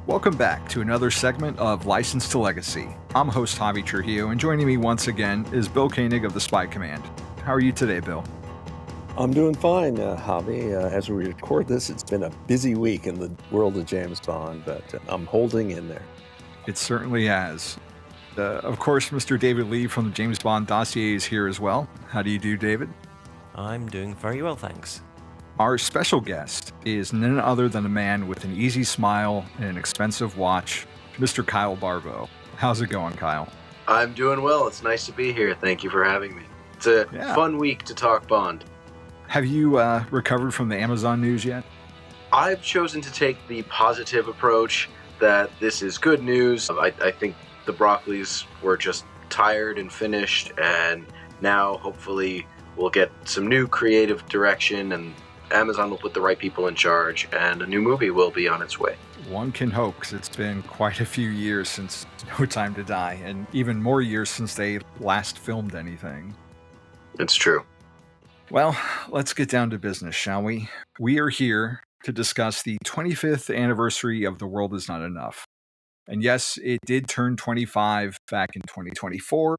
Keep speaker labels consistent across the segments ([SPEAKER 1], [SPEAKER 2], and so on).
[SPEAKER 1] Welcome back to another segment of License to Legacy. I'm host Javi Trujillo, and joining me once again is Bill Koenig of the Spy Command. How are you today, Bill?
[SPEAKER 2] I'm doing fine, Javi. As we record this, it's been a busy week in the world of James Bond, but I'm holding in there.
[SPEAKER 1] It certainly has. Of course, Mr. David Leigh from the James Bond dossier is here as well. How do you do, David?
[SPEAKER 3] I'm doing very well, thanks.
[SPEAKER 1] Our special guest is none other than a man with an easy smile and an expensive watch, Mr. Kyle Barbeau. How's it going, Kyle?
[SPEAKER 4] I'm doing well. It's nice to be here. Thank you for having me. It's a fun week to talk Bond.
[SPEAKER 1] Have you recovered from the Amazon news yet?
[SPEAKER 4] I've chosen to take the positive approach that this is good news. I think the Broccoli's were just tired and finished, and now hopefully we'll get some new creative direction, and Amazon will put the right people in charge, and a new movie will be on its way.
[SPEAKER 1] One can hope, because it's been quite a few years since No Time to Die, and even more years since they last filmed anything.
[SPEAKER 4] It's true.
[SPEAKER 1] Well, let's get down to business, shall we? We are here to discuss the 25th anniversary of The World Is Not Enough. And yes, it did turn 25 back in 2024,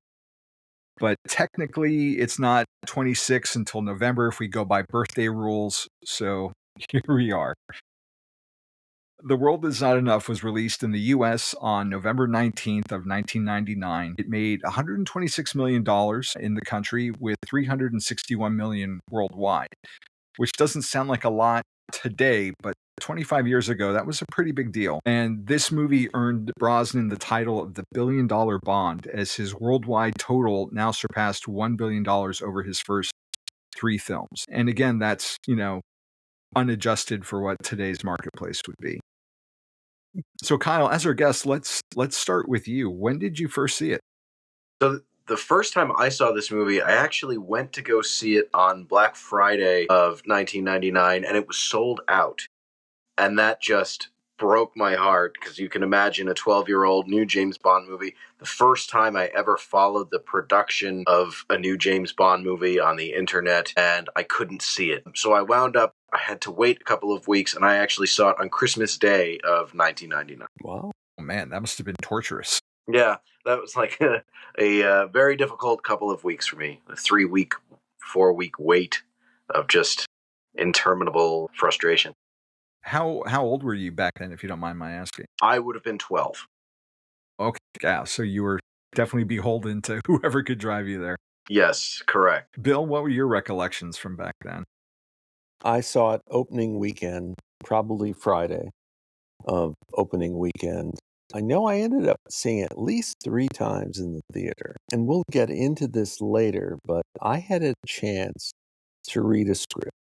[SPEAKER 1] but technically it's not 26 until November if we go by birthday rules, so here we are. The World Is Not Enough was released in the US on November 19th of 1999. It made $126 million in the country with $361 million worldwide, which doesn't sound like a lot today, but 25 years ago, that was a pretty big deal. And this movie earned Brosnan the title of the $1 billion Bond, as his worldwide total now surpassed $1 billion over his first 3 films. And again, that's, unadjusted for what today's marketplace would be. So Kyle, as our guest, let's start with you. When did you first see it?
[SPEAKER 4] So the first time I saw this movie, I actually went to go see it on Black Friday of 1999, and it was sold out. And that just broke my heart, because you can imagine a 12-year-old new James Bond movie. The first time I ever followed the production of a new James Bond movie on the internet, and I couldn't see it. So I had to wait a couple of weeks, and I actually saw it on Christmas Day of 1999.
[SPEAKER 2] Wow.
[SPEAKER 1] Oh man, that must have been torturous.
[SPEAKER 4] Yeah, that was like a very difficult couple of weeks for me. A 3-week, 4-week wait of just interminable frustration.
[SPEAKER 1] How old were you back then, if you don't mind my asking?
[SPEAKER 4] I would have been 12.
[SPEAKER 1] Okay, yeah, so you were definitely beholden to whoever could drive you there.
[SPEAKER 4] Yes, correct.
[SPEAKER 1] Bill, what were your recollections from back then?
[SPEAKER 2] I saw it opening weekend, probably Friday of opening weekend. I know I ended up seeing it at least 3 times in the theater. And we'll get into this later, but I had a chance to read a script.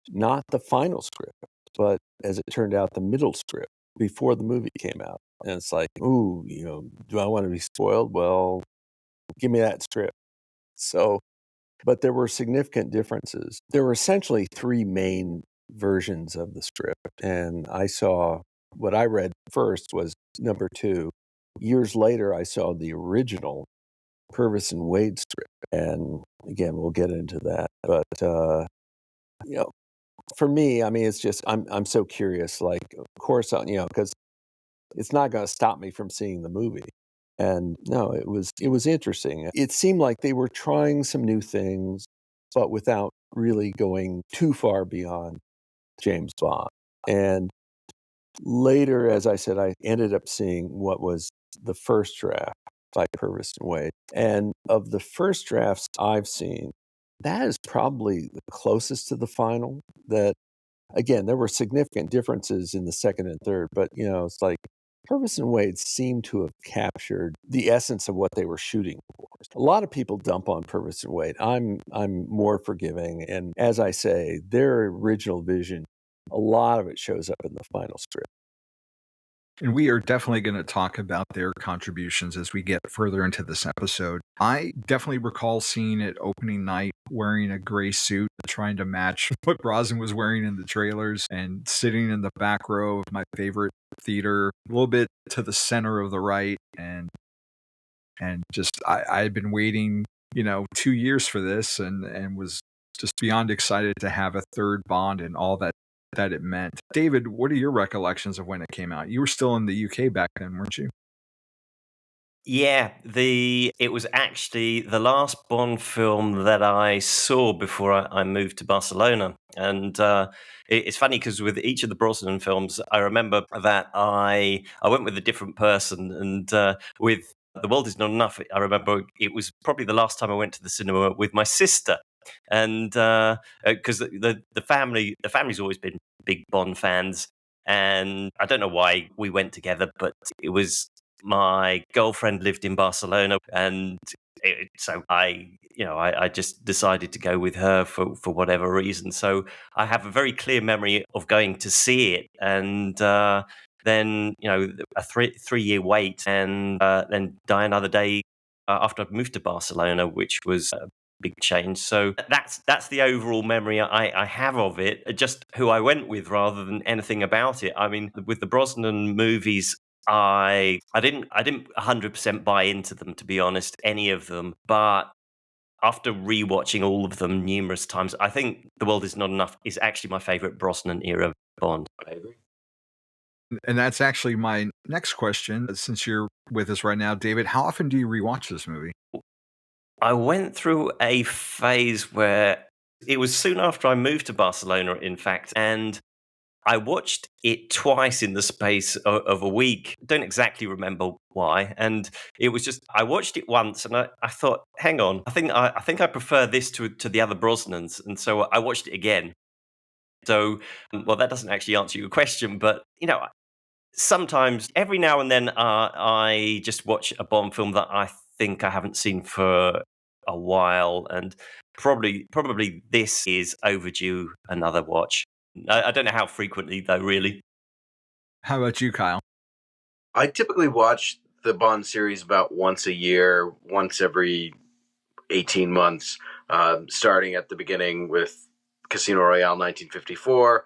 [SPEAKER 2] Not the final script, but as it turned out, the middle script before the movie came out. And it's like, ooh, do I want to be spoiled? Well, give me that script. But there were significant differences. There were essentially 3 main versions of the script. And I saw what I read first was number 2. Years later, I saw the original Purvis and Wade script. And again, we'll get into that. But, for me, I mean, it's just, I'm so curious. Like, of course, because it's not going to stop me from seeing the movie. And no, it was interesting. It seemed like they were trying some new things, but without really going too far beyond James Bond. And later, as I said, I ended up seeing what was the first draft by Purvis and Wade. And of the first drafts I've seen, that is probably the closest to the final. That, again, there were significant differences in the second and third, but, it's like Purvis and Wade seemed to have captured the essence of what they were shooting for. A lot of people dump on Purvis and Wade. I'm more forgiving. And as I say, their original vision, a lot of it shows up in the final script.
[SPEAKER 1] And we are definitely going to talk about their contributions as we get further into this episode. I definitely recall seeing it opening night wearing a gray suit, trying to match what Brosnan was wearing in the trailers, and sitting in the back row of my favorite theater, a little bit to the center of the right. And just, I had been waiting, 2 years for this and was just beyond excited to have a third Bond and all that that it meant. David, what are your recollections of when it came out? You were still in the UK back then, weren't you?
[SPEAKER 3] Yeah, it was actually the last Bond film that I saw before I moved to Barcelona. And it's funny because with each of the Brosnan films, I remember that I went with a different person. And with The World Is Not Enough, I remember it was probably the last time I went to the cinema with my sister. And because the family's always been big Bond fans. And I don't know why we went together, but it was my girlfriend lived in Barcelona, and so I just decided to go with her for whatever reason. So I have a very clear memory of going to see it, and then a 3 year wait, and then die another day after I've moved to Barcelona, which was a big change. So that's the overall memory I have of it. Just who I went with rather than anything about it. I mean, with the Brosnan movies, I didn't 100% buy into them, to be honest, any of them. But after rewatching all of them numerous times, I think The World Is Not Enough is actually my favorite Brosnan era Bond. I agree.
[SPEAKER 1] And that's actually my next question. Since you're with us right now, David, how often do you rewatch this movie?
[SPEAKER 3] I went through a phase where it was soon after I moved to Barcelona, in fact, and I watched it twice in the space of a week. Don't exactly remember why. And it was just, I watched it once and I thought, hang on, I think I prefer this to the other Brosnans. And so I watched it again. So, well, that doesn't actually answer your question, but, sometimes every now and then I just watch a Bond film that I think I haven't seen for a while. And probably this is overdue another watch. I don't know how frequently, though, really.
[SPEAKER 1] How about you, Kyle?
[SPEAKER 4] I typically watch the Bond series about once a year, once every 18 months, starting at the beginning with Casino Royale 1954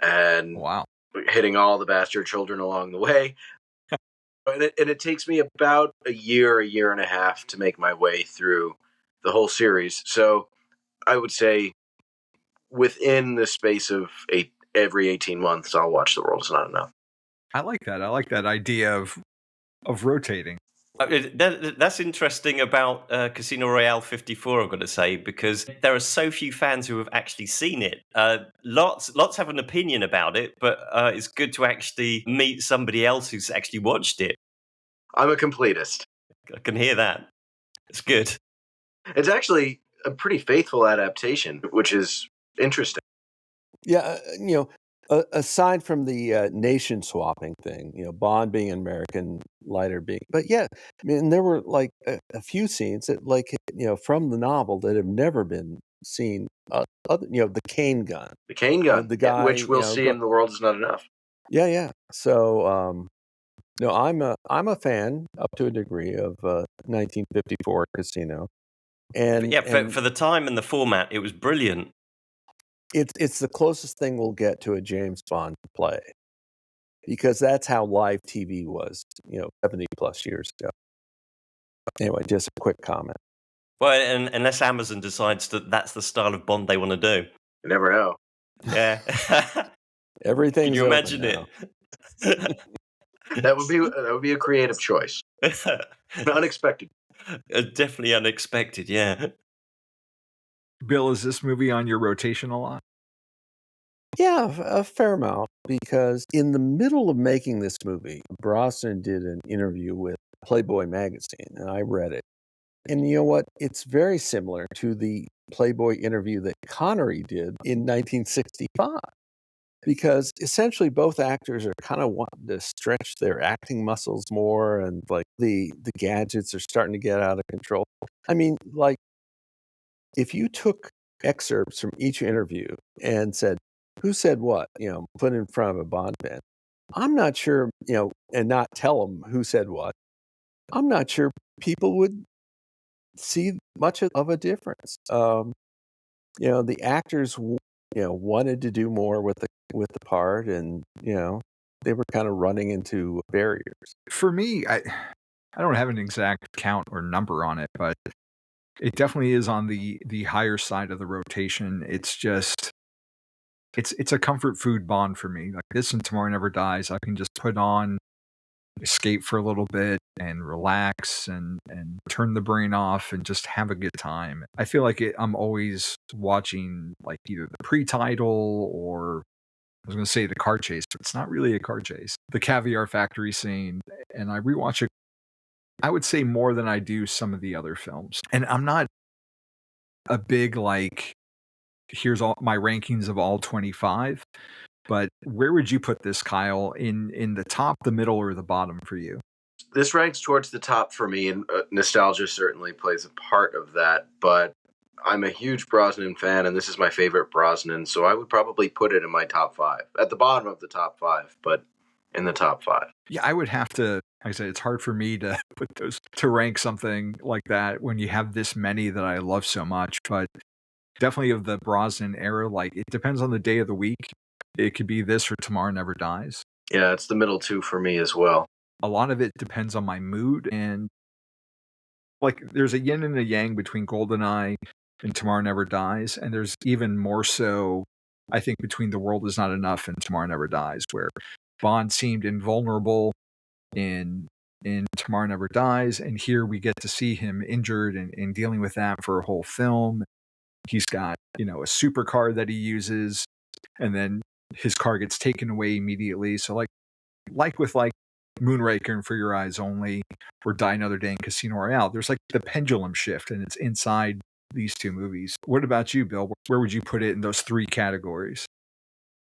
[SPEAKER 4] and
[SPEAKER 1] Wow.
[SPEAKER 4] hitting all the bastard children along the way. And it takes me about a year and a half to make my way through the whole series. So I would say within the space of every 18 months, I'll watch The World Is Not Enough.
[SPEAKER 1] I like that. I like that idea of rotating.
[SPEAKER 3] That's interesting about Casino Royale 54, I've got to say, because there are so few fans who have actually seen it. Lots have an opinion about it, but it's good to actually meet somebody else who's actually watched it.
[SPEAKER 4] I'm a completist.
[SPEAKER 3] I can hear that. It's good.
[SPEAKER 4] It's actually a pretty faithful adaptation, which is interesting.
[SPEAKER 2] Yeah, aside from the nation swapping thing, Bond being an American, Leiter being, but yeah, I mean, there were like a few scenes that, like, from the novel that have never been seen. Other, the cane gun,
[SPEAKER 4] The cane gun,
[SPEAKER 2] the guy,
[SPEAKER 4] which we'll see in The World Is Not Enough.
[SPEAKER 2] Yeah. So, no, I'm a fan up to a degree of 1954 Casino, and
[SPEAKER 3] for the time and the format, it was brilliant.
[SPEAKER 2] It's the closest thing we'll get to a James Bond play, because that's how live TV was, 70 plus years ago. Anyway, just a quick comment.
[SPEAKER 3] Well, and unless Amazon decides that that's the style of Bond they want to do.
[SPEAKER 4] You never know.
[SPEAKER 3] Yeah.
[SPEAKER 2] Everything.
[SPEAKER 3] Can you imagine it?
[SPEAKER 4] That would be a creative choice. Unexpected.
[SPEAKER 3] Definitely unexpected, yeah.
[SPEAKER 1] Bill, is this movie on your rotation a lot?
[SPEAKER 2] Yeah, a fair amount, because in the middle of making this movie, Brosnan did an interview with Playboy magazine, and I read it. And you know what? It's very similar to the Playboy interview that Connery did in 1965. Because essentially both actors are kind of wanting to stretch their acting muscles more, and like the gadgets are starting to get out of control. I mean, like, if you took excerpts from each interview and said, who said what, put in front of a Bond fan, I'm not sure, and not tell them who said what, I'm not sure people would see much of a difference. The actors, wanted to do more with the part, and they were kind of running into barriers.
[SPEAKER 1] For me, I don't have an exact count or number on it, but it definitely is on the higher side of the rotation. It's just it's a comfort food Bond for me. Like this and Tomorrow Never Dies, I can just put on, escape for a little bit and relax and turn the brain off and just have a good time. I feel like I'm always watching like either the pre-title or I was going to say the car chase, but it's not really a car chase. The caviar factory scene, and I rewatch it, I would say more than I do some of the other films. And I'm not a big like here's all my rankings of all 25, but where would you put this, Kyle? In the top, the middle, or the bottom for you?
[SPEAKER 4] This ranks towards the top for me, and nostalgia certainly plays a part of that. But I'm a huge Brosnan fan, and this is my favorite Brosnan, so I would probably put it in my top 5. At the bottom of the top 5, but in the top 5.
[SPEAKER 1] Yeah, I would have to. Like I said, it's hard for me to put those to rank something like that when you have this many that I love so much. But definitely of the Brosnan era, like it depends on the day of the week. It could be this or Tomorrow Never Dies.
[SPEAKER 4] Yeah, it's the middle two for me as well.
[SPEAKER 1] A lot of it depends on my mood, and like there's a yin and a yang between GoldenEye and Tomorrow Never Dies, and there's even more so, I think, between The World Is Not Enough and Tomorrow Never Dies, where Bond seemed invulnerable in Tomorrow Never Dies, and here we get to see him injured and dealing with that for a whole film. He's got, a supercar that he uses, and then his car gets taken away immediately. So like with Moonraker and For Your Eyes Only, or Die Another Day in Casino Royale, there's like the pendulum shift, and it's inside these two movies. What about you, Bill? Where would you put it in those 3 categories?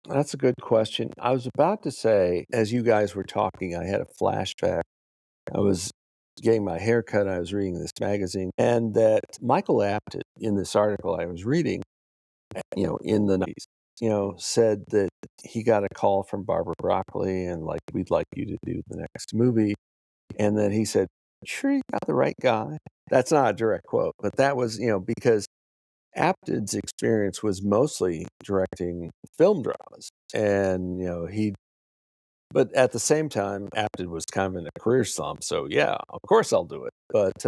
[SPEAKER 2] That's a good question. I was about to say, as you guys were talking, I had a flashback. I was getting my hair cut. I was reading this magazine, and that Michael Apted, in this article I was reading, in the 90s, said that he got a call from Barbara Broccoli and like, we'd like you to do the next movie. And then he said, sure, you got the right guy. That's not a direct quote, but that was, because Apted's experience was mostly directing film dramas. And, but at the same time, Apted was kind of in a career slump. So yeah, of course I'll do it. But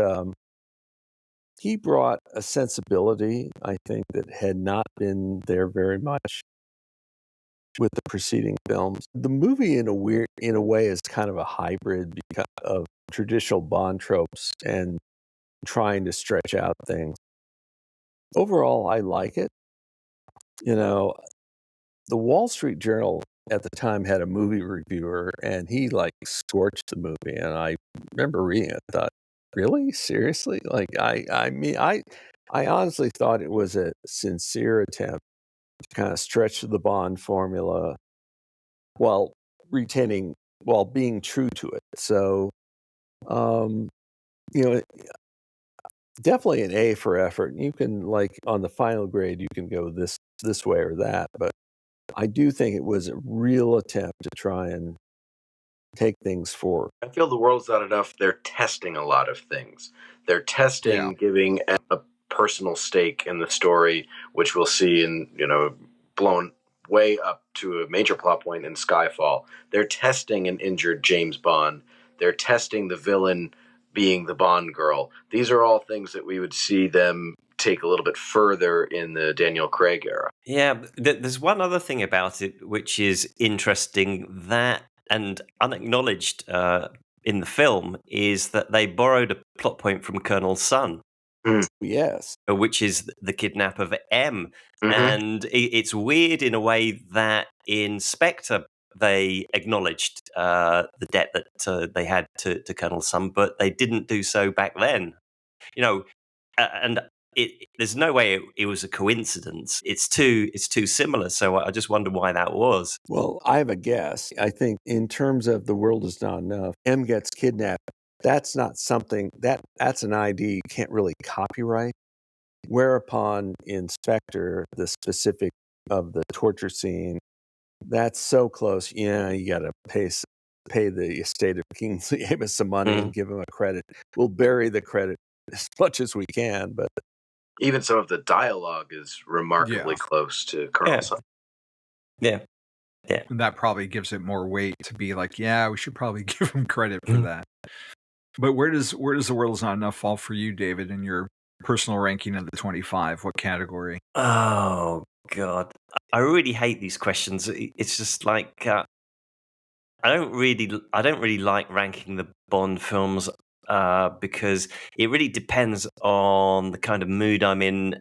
[SPEAKER 2] he brought a sensibility, I think, that had not been there very much with the preceding films. The movie, in a way, is kind of a hybrid of traditional Bond tropes and trying to stretch out things. Overall, I like it. The Wall Street Journal at the time had a movie reviewer, and he scorched the movie. And I remember reading it, thought, really? Seriously? I honestly thought it was a sincere attempt to kind of stretch the Bond formula while being true to it. So, definitely an A for effort. You can on the final grade, you can go this way or that, but I do think it was a real attempt to try and take things forward.
[SPEAKER 4] I feel The World's Not Enough. They're testing a lot of things. They're testing giving a personal stake in the story, which we'll see in, blown way up to a major plot point in Skyfall. They're testing an injured James Bond. They're testing the villain being the Bond girl. These are all things that we would see them take a little bit further in the Daniel Craig era.
[SPEAKER 3] Yeah, there's one other thing about it which is interesting, that and unacknowledged in the film, is that they borrowed a plot point from Colonel's son.
[SPEAKER 2] Yes.
[SPEAKER 3] Which is the kidnap of M.
[SPEAKER 4] Mm-hmm.
[SPEAKER 3] And it's weird in a way that in Spectre they acknowledged the debt that they had to Colonel's son, but they didn't do so back then. And there's no way it was a coincidence. It's too similar. So I just wonder why that was.
[SPEAKER 2] Well, I have a guess. I think in terms of The World Is Not Enough, M gets kidnapped. That's not something that's an idea you can't really copyright. Whereupon in Spectre, the specific of the torture scene, that's so close. Yeah, you got to pay the estate of Kingsley Amis some money and give him a credit. We'll bury the credit as much as we can, but
[SPEAKER 4] even some of the dialogue is remarkably close to Colonel's son.
[SPEAKER 3] Yeah. Yeah.
[SPEAKER 1] And that probably gives it more weight to be like, yeah, we should probably give him credit for that. But where does The World Is Not Enough fall for you, David, in your personal ranking of the 25? What category?
[SPEAKER 3] Oh God, I really hate these questions. It's just like I don't really like ranking the Bond films because it really depends on the kind of mood I'm in.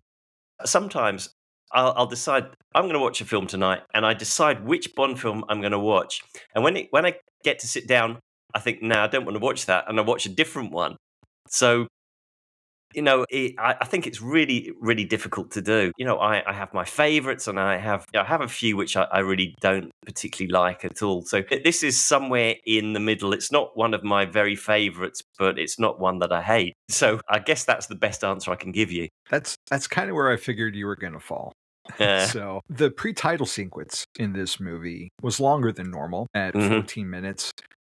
[SPEAKER 3] Sometimes I'll decide I'm going to watch a film tonight, and I decide which Bond film I'm going to watch. And when I get to sit down, I think, no, I don't want to watch that, and I watch a different one. So I think it's really, really difficult to do. I have my favorites, and I have a few which I really don't particularly like at all. So this is somewhere in the middle. It's not one of my very favorites, but it's not one that I hate. So I guess that's the best answer I can give you.
[SPEAKER 1] That's kind of where I figured you were going to fall. So the pre-title sequence in this movie was longer than normal at 14 minutes,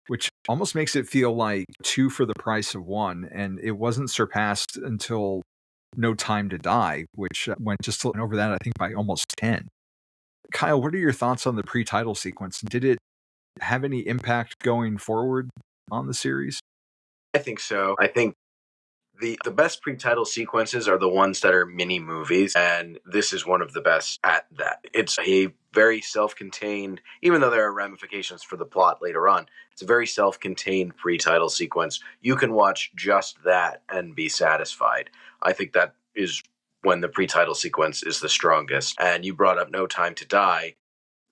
[SPEAKER 1] which almost makes it feel like 2 for the price of 1. And it wasn't surpassed until No Time to Die, which went just over that, I think, by almost 10. Kyle, what are your thoughts on the pre-title sequence? Did it have any impact going forward on the series?
[SPEAKER 4] I think so. I think the best pre-title sequences are the ones that are mini movies, and this is one of the best at that. It's a very self-contained, even though there are ramifications for the plot later on, it's a very self-contained pre-title sequence. You can watch just that and be satisfied. I think that is when the pre-title sequence is the strongest. And you brought up No Time to Die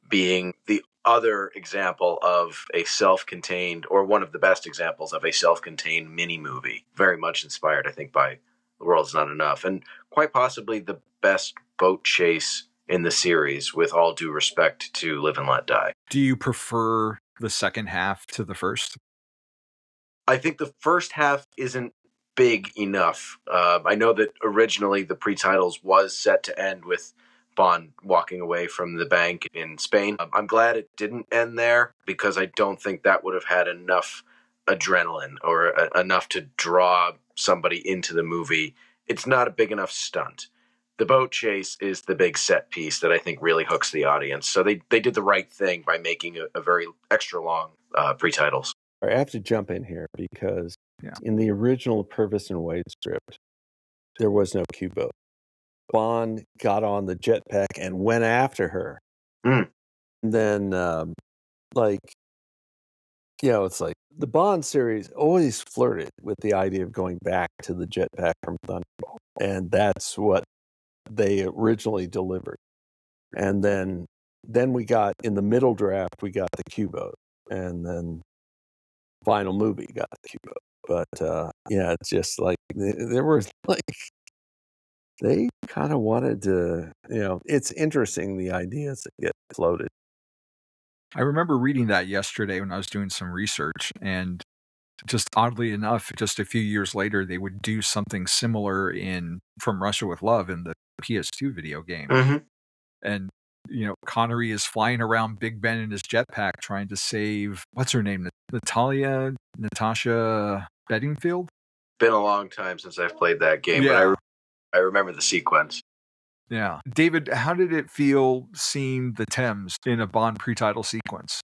[SPEAKER 4] being the other example of a self-contained, or one of the best examples of a self-contained mini movie, very much inspired, I think, by The World's Not Enough, and quite possibly the best boat chase in the series, with all due respect to Live and Let Die.
[SPEAKER 1] Do you prefer the second half to the first?
[SPEAKER 4] I think the first half isn't big enough. I know that originally the pre-titles was set to end with Bond walking away from the bank in Spain. I'm glad it didn't end there, because I don't think that would have had enough adrenaline or enough to draw somebody into the movie. It's not a big enough stunt. The boat chase is the big set piece that I think really hooks the audience. So they did the right thing by making a very extra long pre-titles.
[SPEAKER 2] I have to jump in here because in the original Purvis and Wade script, there was no Q-boat. Bond got on the jetpack and went after her. And then, it's like the Bond series always flirted with the idea of going back to the jetpack from Thunderball. And that's what they originally delivered. And then we got, in the middle draft, we got the Q-boat. And then final movie got the Q-boat. But, it's just like, there was like, they kind of wanted to, it's interesting, the ideas that get floated.
[SPEAKER 1] I remember reading that yesterday when I was doing some research, and just oddly enough, just a few years later, they would do something similar in From Russia with Love in the PS2 video game. And, Connery is flying around Big Ben in his jetpack trying to save, what's her name? Natasha Bedingfield?
[SPEAKER 4] Been a long time since I've played that game, but I remember the sequence.
[SPEAKER 1] Yeah. David, how did it feel seeing the Thames in a Bond pre-title sequence?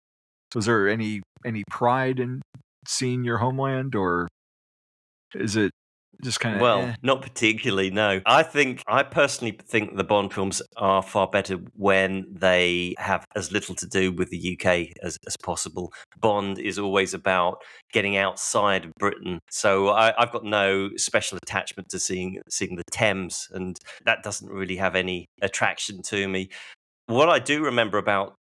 [SPEAKER 1] Was there any pride in seeing your homeland, or is it just kind of...
[SPEAKER 3] Well, not particularly, no. I personally think the Bond films are far better when they have as little to do with the UK as possible. Bond is always about getting outside of Britain. So I've got no special attachment to seeing the Thames, and that doesn't really have any attraction to me. What I do remember about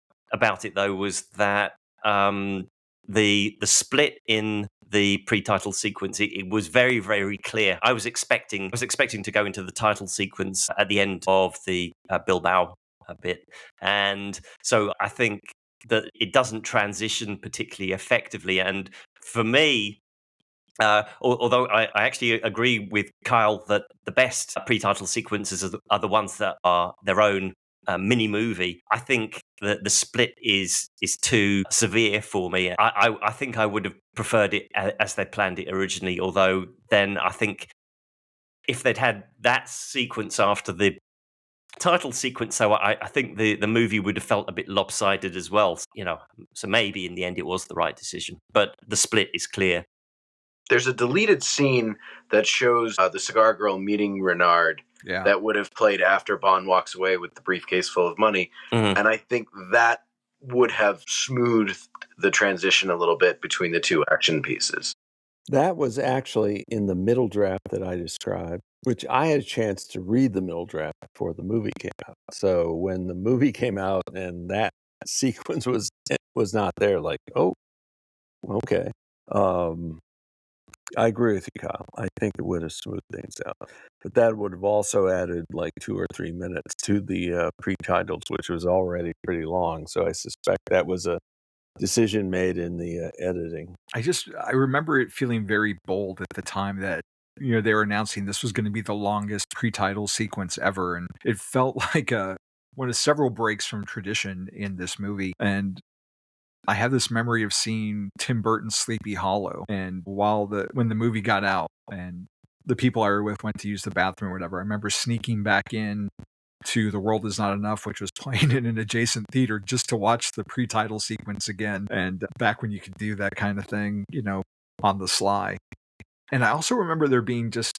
[SPEAKER 3] it, though, was that the split in the pre-title sequence, it was very, very clear. I was expecting to go into the title sequence at the end of the Bilbao bit, and so I think that it doesn't transition particularly effectively. And for me, although I actually agree with Kyle that the best pre-title sequences are the ones that are their own mini movie, I think that the split is too severe for me. I think I would have preferred it as they planned it originally, although then I think if they'd had that sequence after the title sequence, so I think the movie would have felt a bit lopsided as well. So maybe in the end it was the right decision, but the split is clear.
[SPEAKER 4] There's a deleted scene that shows the cigar girl meeting Renard that would have played after Bond walks away with the briefcase full of money.
[SPEAKER 3] Mm-hmm.
[SPEAKER 4] And I think that would have smoothed the transition a little bit between the two action pieces.
[SPEAKER 2] That was actually in the middle draft that I described, which I had a chance to read the middle draft before the movie came out. So when the movie came out and that sequence was not there, like, oh, okay. I agree with you, Kyle. I think it would have smoothed things out. But that would have also added like 2 or 3 minutes to the pre-titles, which was already pretty long. So I suspect that was a decision made in the editing.
[SPEAKER 1] I remember it feeling very bold at the time that, they were announcing this was going to be the longest pre-title sequence ever. And it felt like one of several breaks from tradition in this movie. And I have this memory of seeing Tim Burton's Sleepy Hollow, and when the movie got out and the people I were with went to use the bathroom or whatever, I remember sneaking back in to The World Is Not Enough, which was playing in an adjacent theater, just to watch the pre-title sequence again. And back when you could do that kind of thing, on the sly. And I also remember there being just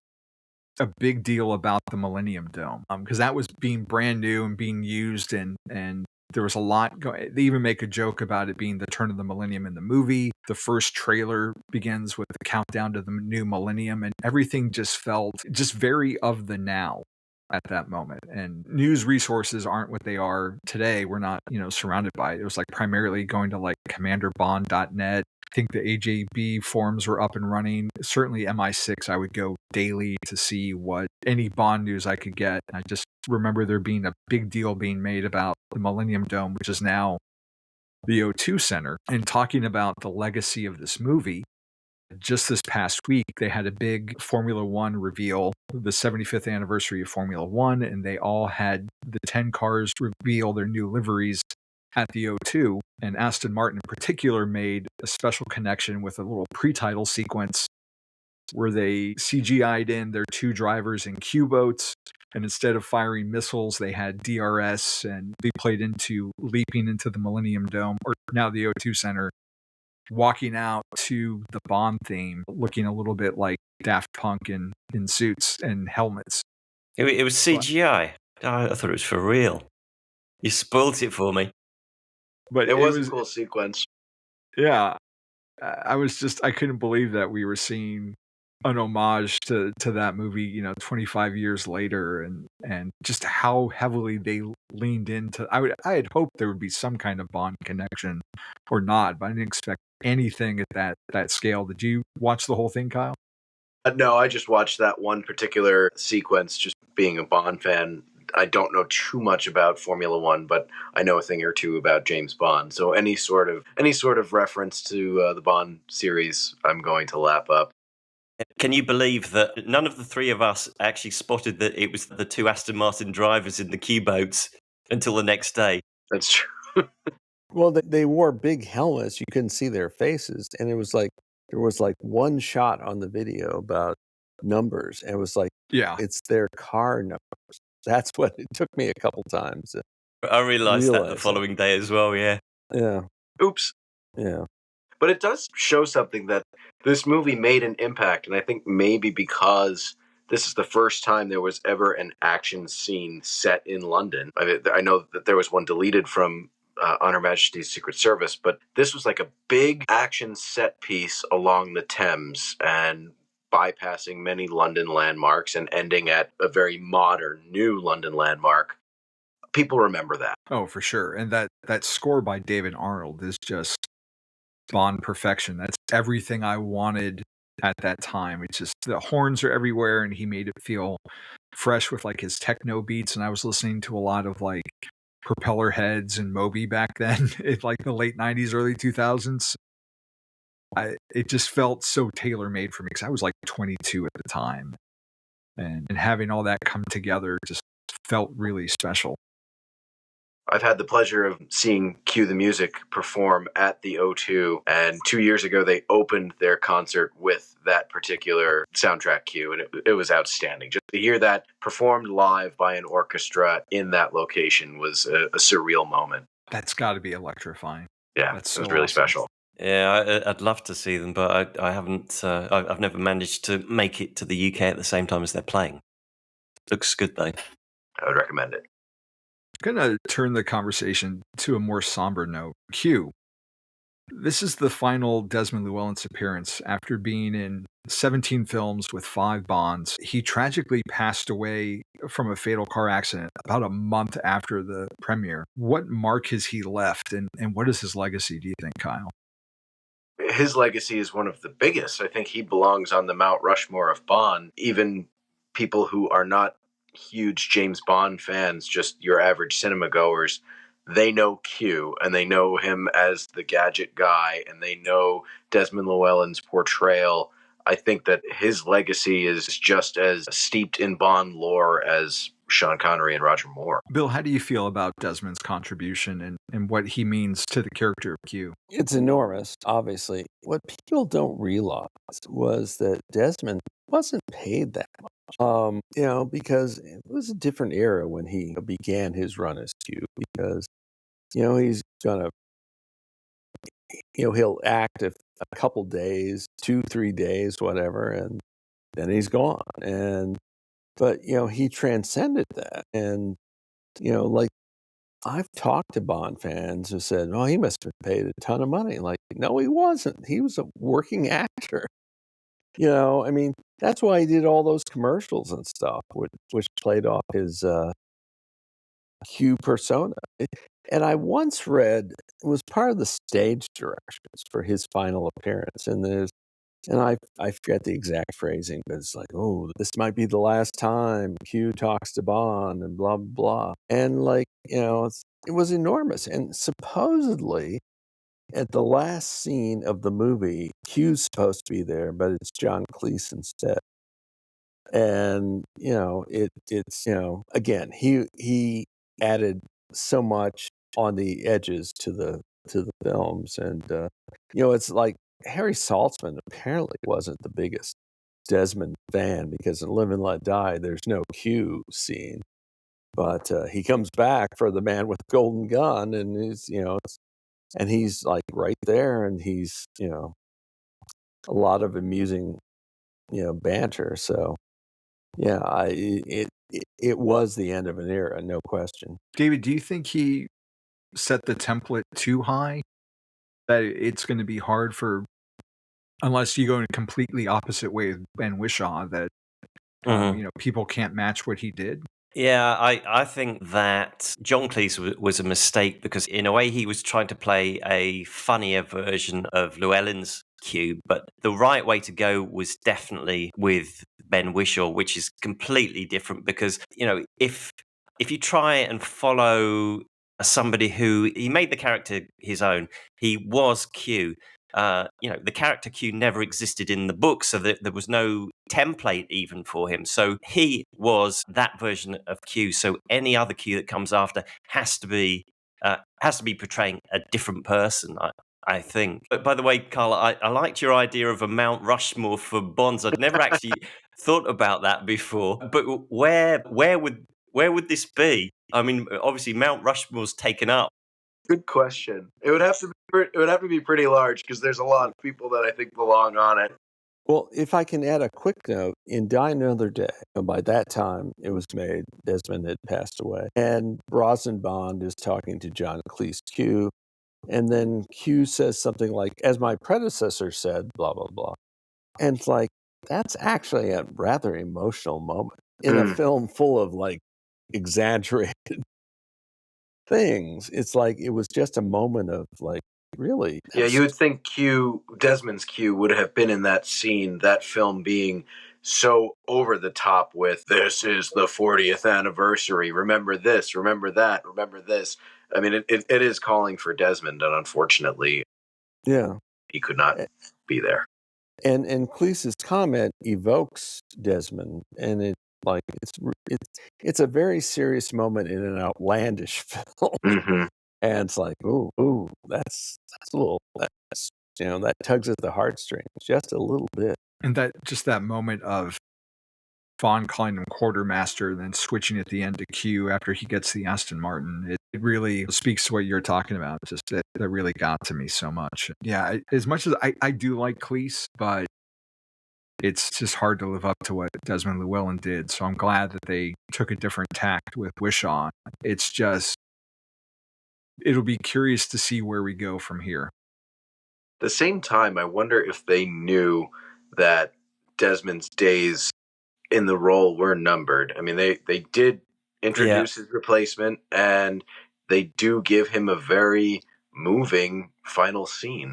[SPEAKER 1] a big deal about the Millennium Dome, because that was being brand new and being used, and there was a lot going. They even make a joke about it being the turn of the millennium in the movie. The first trailer begins with the countdown to the new millennium, and everything just felt just very of the now at that moment. And news resources aren't what they are today. We're not, surrounded by it. It was like primarily going to like commanderbond.net. I think the AJB forums were up and running. Certainly MI6, I would go daily to see what any Bond news I could get. I just remember there being a big deal being made about the Millennium Dome, which is now the O2 Center, and talking about the legacy of this movie. Just this past week, they had a big Formula One reveal, the 75th anniversary of Formula One, and they all had the 10 cars reveal their new liveries at the O2. And Aston Martin in particular made a special connection with a little pre-title sequence where they CGI'd in their two drivers in Q-boats, and instead of firing missiles, they had DRS, and they played into leaping into the Millennium Dome, or now the O2 Center, walking out to the Bond theme, looking a little bit like Daft Punk in suits and helmets.
[SPEAKER 3] It was CGI. I thought it was for real. You spoilt it for me.
[SPEAKER 4] But it was a cool sequence.
[SPEAKER 1] Yeah. I couldn't believe that we were seeing an homage to that movie, 25 years later, and just how heavily they leaned into. I had hoped there would be some kind of Bond connection or not, but I didn't expect anything at that scale. Did you watch the whole thing, Kyle?
[SPEAKER 4] No, I just watched that one particular sequence. Just being a Bond fan, I don't know too much about Formula One, but I know a thing or two about James Bond. So any sort of reference to the Bond series, I'm going to lap up.
[SPEAKER 3] Can you believe that none of the three of us actually spotted that it was the two Aston Martin drivers in the Q-boats until the next day?
[SPEAKER 4] That's true.
[SPEAKER 2] Well, they wore big helmets. You couldn't see their faces. And it was like, there was like one shot on the video about numbers. And it was like,
[SPEAKER 1] yeah,
[SPEAKER 2] it's their car numbers. That's what it took me a couple times.
[SPEAKER 3] I realized that the following day as well, yeah.
[SPEAKER 2] Yeah.
[SPEAKER 4] Oops.
[SPEAKER 2] Yeah.
[SPEAKER 4] But it does show something that this movie made an impact. And I think maybe because this is the first time there was ever an action scene set in London. I know that there was one deleted from On Her Majesty's Secret Service, but this was like a big action set piece along the Thames and bypassing many London landmarks and ending at a very modern, new London landmark. People remember that.
[SPEAKER 1] Oh, for sure. And that score by David Arnold is just Bond perfection. That's everything I wanted at that time. It's just the horns are everywhere, and he made it feel fresh with like his techno beats. And I was listening to a lot of like Propeller Heads and Moby back then, in like the late 90s, early 2000s. It just felt so tailor-made for me because I was like 22 at the time, and having all that come together just felt really special.
[SPEAKER 4] I've had the pleasure of seeing Cue the Music perform at the O2, and 2 years ago they opened their concert with that particular soundtrack cue, and it was outstanding. Just to hear that performed live by an orchestra in that location was a surreal moment.
[SPEAKER 1] That's got to be electrifying.
[SPEAKER 4] Yeah,
[SPEAKER 1] That's
[SPEAKER 4] it was really special.
[SPEAKER 3] Yeah, I'd love to see them, but I haven't. I've never managed to make it to the UK at the same time as they're playing. Looks good though.
[SPEAKER 4] I would recommend it.
[SPEAKER 1] I'm going to turn the conversation to a more somber note. Q. This is the final Desmond Llewellyn's appearance after being in 17 films with 5 Bonds. He tragically passed away from a fatal car accident about a month after the premiere. What mark has he left, and what is his legacy, do you think, Kyle?
[SPEAKER 4] His legacy is one of the biggest. I think he belongs on the Mount Rushmore of Bond. Even people who are not huge James Bond fans, just your average cinema goers, they know Q and they know him as the gadget guy and they know Desmond Llewellyn's portrayal. I think that his legacy is just as steeped in Bond lore as Sean Connery and Roger Moore.
[SPEAKER 1] Bill, how do you feel about Desmond's contribution and what he means to the character of Q?
[SPEAKER 2] It's enormous, obviously. What people don't realize was that Desmond wasn't paid that much. Because it was a different era when he began his run as Q. Because he's gonna, he'll act a couple days, 2-3 days, whatever, and then he's gone. But he transcended that, and like. I've talked to Bond fans who said, "Oh, he must have been paid a ton of money." Like, no, he wasn't. He was a working actor. I mean, that's why he did all those commercials and stuff, which played off his Q persona. And I once read it was part of the stage directions for his final appearance, and I forget the exact phrasing, but it's like, "Oh, this might be the last time Q talks to Bond," and blah blah blah. And it was enormous. And supposedly, at the last scene of the movie, Q's supposed to be there, but it's John Cleese instead. And it's again, he added so much on the edges to the films, and it's like Harry Saltzman apparently wasn't the biggest Desmond fan, because in Live and Let Die, there's no Q scene, but he comes back for The Man with the Golden Gun, and he's like right there, and he's a lot of amusing banter. So yeah, it was the end of an era, no question.
[SPEAKER 1] David, do you think he set the template too high? That it's going to be hard unless you go in a completely opposite way with Ben Whishaw, that people can't match what he did?
[SPEAKER 3] Yeah, I think that John Cleese was a mistake, because in a way he was trying to play a funnier version of Llewellyn's Q, but the right way to go was definitely with Ben Whishaw, which is completely different, because if you try and follow somebody who he made the character his own, he was Q. The character Q never existed in the book, so there was no template even for him. So he was that version of Q. So any other Q that comes after has to be portraying a different person, I think. But by the way, Carl, I liked your idea of a Mount Rushmore for Bonds. I'd never actually thought about that before. But where would this be? I mean, obviously Mount Rushmore's taken up.
[SPEAKER 4] Good question. It would have to be pretty large, because there's a lot of people that I think belong on it.
[SPEAKER 2] Well, if I can add a quick note, in Die Another Day, by that time it was made, Desmond had passed away, and Brosnan Bond is talking to John Cleese Q, and then Q says something like, "As my predecessor said, blah, blah, blah." And it's like, that's actually a rather emotional moment in a film full of exaggerated things. It's like, it was just a moment of really.
[SPEAKER 4] Yeah, you would think Desmond's Q would have been in that scene, that film being so over the top with, "This is the 40th anniversary. Remember this, remember that, remember this." I mean, it is calling for Desmond, and unfortunately,
[SPEAKER 2] Yeah,
[SPEAKER 4] he could not be there.
[SPEAKER 2] and Cleese's comment evokes Desmond, and it's a very serious moment in an outlandish film.
[SPEAKER 4] Mm-hmm.
[SPEAKER 2] And it's like, ooh, that's a little, that tugs at the heartstrings just a little bit.
[SPEAKER 1] And that moment of Vaughn calling him quartermaster and then switching at the end to Q after he gets the Aston Martin. It really speaks to what you're talking about. Just that really got to me so much. Yeah, as much as I do like Cleese, but it's just hard to live up to what Desmond Llewellyn did. So I'm glad that they took a different tact with Wishaw. It's just, it'll be curious to see where we go from here.
[SPEAKER 4] At the same time, I wonder if they knew that Desmond's days in the role were numbered. I mean, they did introduce his replacement, and they do give him a very moving final scene.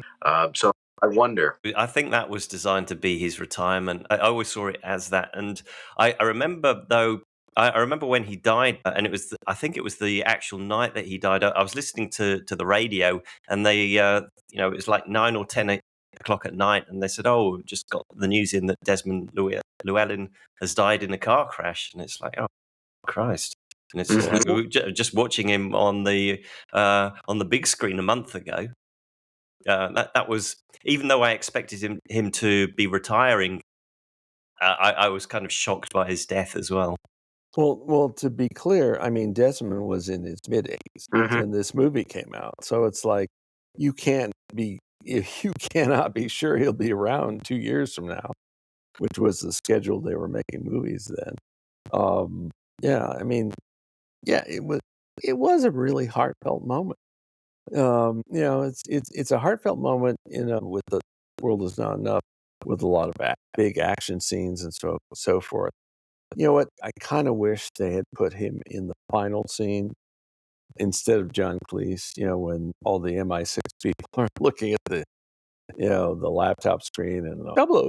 [SPEAKER 4] So I wonder.
[SPEAKER 3] I think that was designed to be his retirement. I always saw it as that. And I remember, though, I remember when he died, and I think it was the actual night that he died. I was listening to the radio, and they, it was like 9 or 10 o'clock at night, and they said, "Oh, just got the news in that Desmond Llewellyn has died in a car crash." And it's like, oh Christ! And it's just, like, we were just watching him on the big screen a month ago. That was, even though I expected him to be retiring, I was kind of shocked by his death as well.
[SPEAKER 2] Well, to be clear, I mean, Desmond was in his mid-80s when this movie came out. So it's like, you cannot be sure he'll be around 2 years from now, which was the schedule they were making movies then. It was a really heartfelt moment. It's a heartfelt moment, with The World Is Not Enough, with a lot of big action scenes and so forth. You know what? I kind of wish they had put him in the final scene instead of John Cleese, when all the MI6 people are looking at the laptop screen and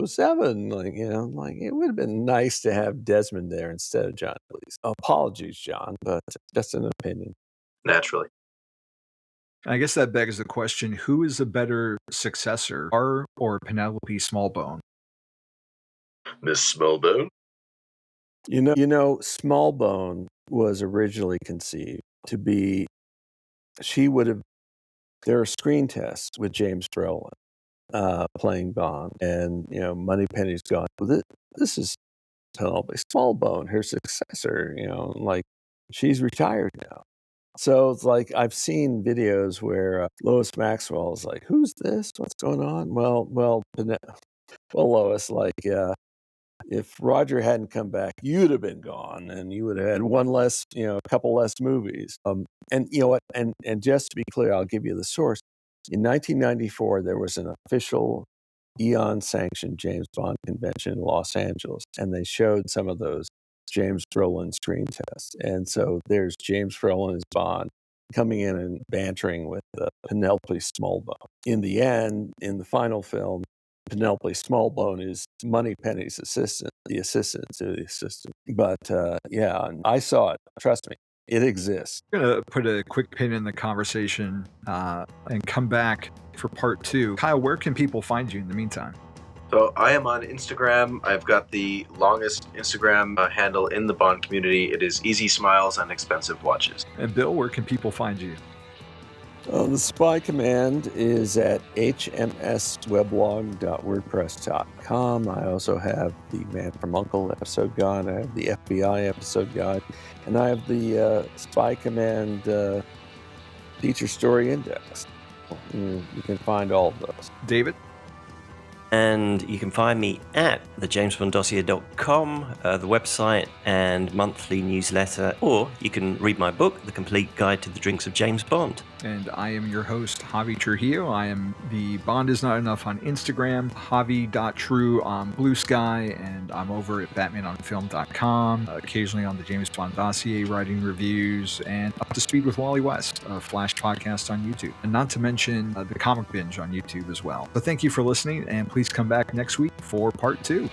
[SPEAKER 2] 007, it would have been nice to have Desmond there instead of John Cleese. Apologies, John, but just an opinion.
[SPEAKER 4] Naturally.
[SPEAKER 1] I guess that begs the question, who is a better successor, R or Penelope Smallbone?
[SPEAKER 4] Miss Smallbone?
[SPEAKER 2] Smallbone was originally conceived to be, there are screen tests with James Brolin playing Bond, and, Moneypenny's gone, well, this is Penelope Smallbone, her successor, she's retired now. So it's like, I've seen videos where Lois Maxwell is like, who's this? What's going on? Well, Lois, if Roger hadn't come back, you'd have been gone, and you would have had one less, a couple less movies. And you know what? And just to be clear, I'll give you the source. In 1994, there was an official Eon-sanctioned James Bond convention in Los Angeles, and they showed some of those James Brolin screen tests. And so there's James Brolin as Bond coming in and bantering with Penelope Smallbone. In the end, in the final film, Penelope Smallbone is Moneypenny's assistant, the assistant to the assistant. But and I saw it. Trust me, it exists.
[SPEAKER 1] I'm going to put a quick pin in the conversation and come back for part 2. Kyle, where can people find you in the meantime?
[SPEAKER 4] So I am on Instagram. I've got the longest Instagram handle in the Bond community. It is Easy Smiles and Expensive Watches.
[SPEAKER 1] And Bill, where can people find you?
[SPEAKER 2] The Spy Command is at hmsweblog.wordpress.com. I also have the Man from U.N.C.L.E. episode guide. I have the FBI episode guide. And I have the Spy Command Feature Story Index. You can find all of those.
[SPEAKER 1] David?
[SPEAKER 3] And you can find me at thejamesbonddossier.com, the website and monthly newsletter, or you can read my book, The Complete Guide to the Drinks of James Bond.
[SPEAKER 1] And I am your host, Javi Trujillo. I am the Bond Is Not Enough on Instagram, Javi.true on Blue Sky, and I'm over at batmanonfilm.com, occasionally on the James Bond Dossier, writing reviews, and Up to Speed with Wally West, a Flash podcast on YouTube. And not to mention the Comic Binge on YouTube as well. So thank you for listening, and please come back next week for part 2.